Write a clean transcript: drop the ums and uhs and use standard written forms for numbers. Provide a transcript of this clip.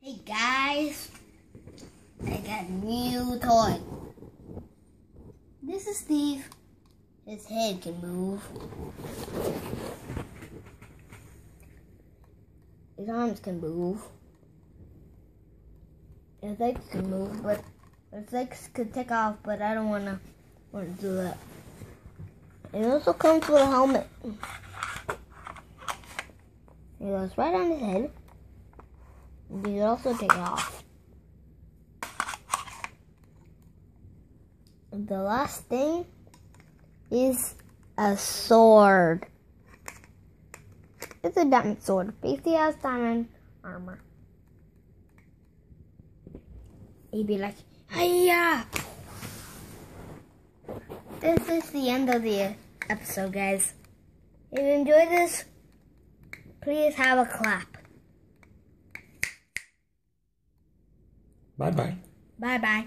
Hey guys, I got a new toy. This is Steve. His head can move. His arms can move. His legs can move, but his legs could take off, but I don't want to do that. It also comes with a helmet. It goes right on his head. You can also take it off. The last thing is a sword. It's a diamond sword. Basically has diamond armor. He'd be like, hiya! This is the end of the episode, guys. If you enjoyed this, please have a clap. Bye-bye. Bye-bye.